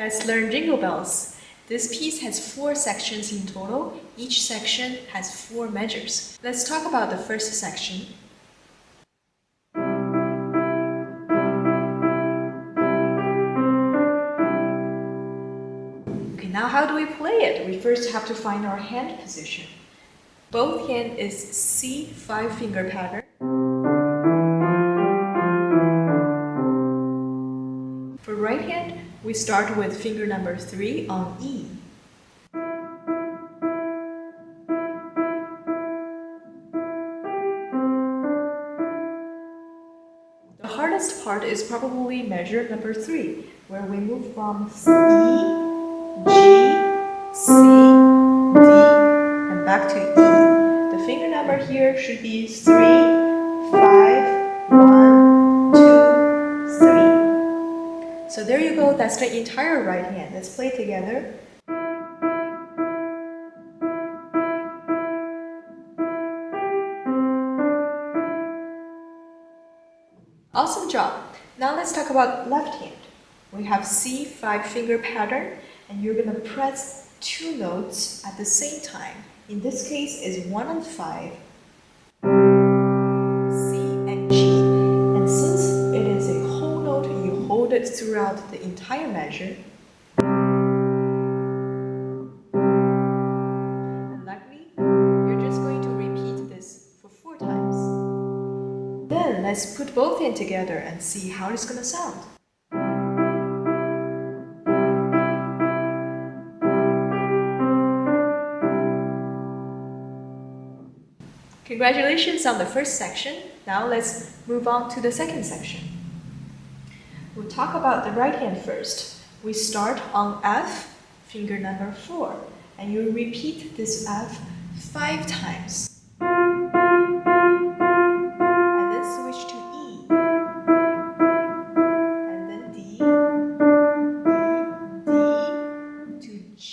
Let's learn Jingle Bells. This piece has 4 sections in total. Each section has 4 measures. Let's talk about the first section. Okay, now how do we play it? We first have to find our hand position. Both hand is C 5-finger pattern. For right hand, we start with finger number 3 on E. The hardest part is probably measure number 3, where we move from E, G, C, D, and back to E. The finger number here should be 3, 5, 1, 2, 3. So there you go, that's the entire right hand. Let's play together. Awesome job. Now let's talk about left hand. We have C 5-finger pattern, and you're going to press 2 notes at the same time. In this case is 1 and 5, C and G. And since it is a whole note, you hold it throughout the entire measure. And like me, you're just going to repeat this for 4 times. Then let's put both hands together and see how it's going to sound. Congratulations on the first section. Now let's move on to the second section. We'll talk about the right hand first. We start on F, finger number 4, and you repeat this F 5 times. And then switch to E. And then D, E, D to G.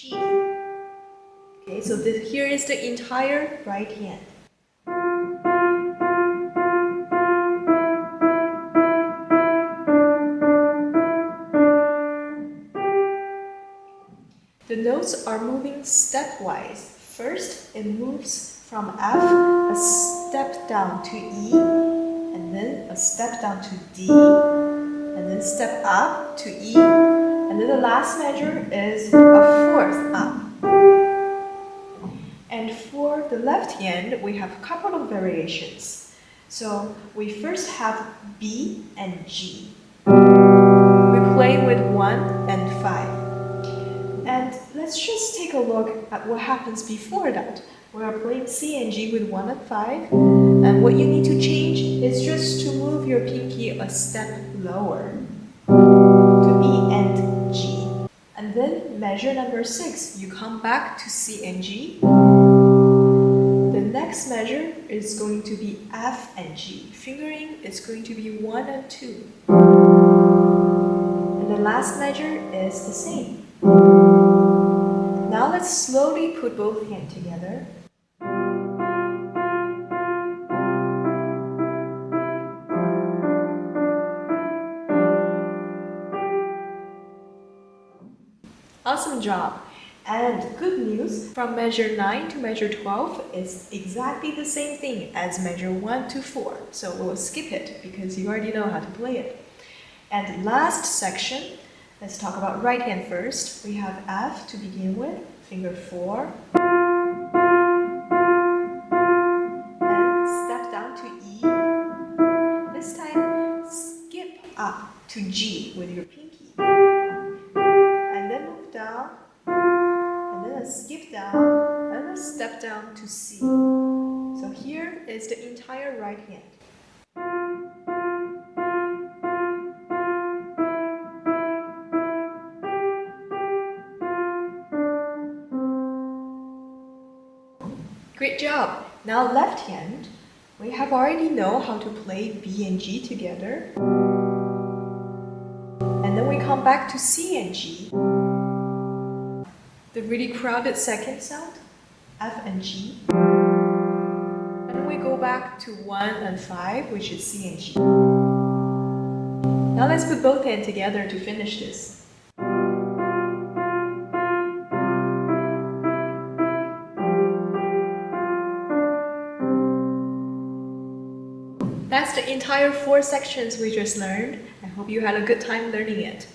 Okay, so here is the entire right hand. The notes are moving stepwise. First, it moves from F a step down to E, and then a step down to D, and then step up to E, and then the last measure is a 4th up. And for the left hand, we have a couple of variations. So we first have B and G. We play with 1 and 5. And let's just take a look at what happens before that. We are playing C and G with 1 and 5. And what you need to change is just to move your pinky a step lower to E and G. And then measure number 6. You come back to C and G. The next measure is going to be F and G. Fingering is going to be 1 and 2. And the last measure is the same. Now let's slowly put both hands together. Awesome job! And good news, from measure 9 to measure 12 is exactly the same thing as measure 1 to 4. So we'll skip it because you already know how to play it. And last section, let's talk about right hand first. We have F to begin with, finger 4. And step down to E. This time, skip up to G with your pinky. And then move down. And then a skip down. And a step down to C. So here is the entire right hand. Great job! Now left hand, we have already know how to play B and G together. And then we come back to C and G. The really crowded second sound, F and G. And then we go back to 1 and 5, which is C and G. Now let's put both hands together to finish this. that's the entire 4 sections we just learned. I hope you had a good time learning it.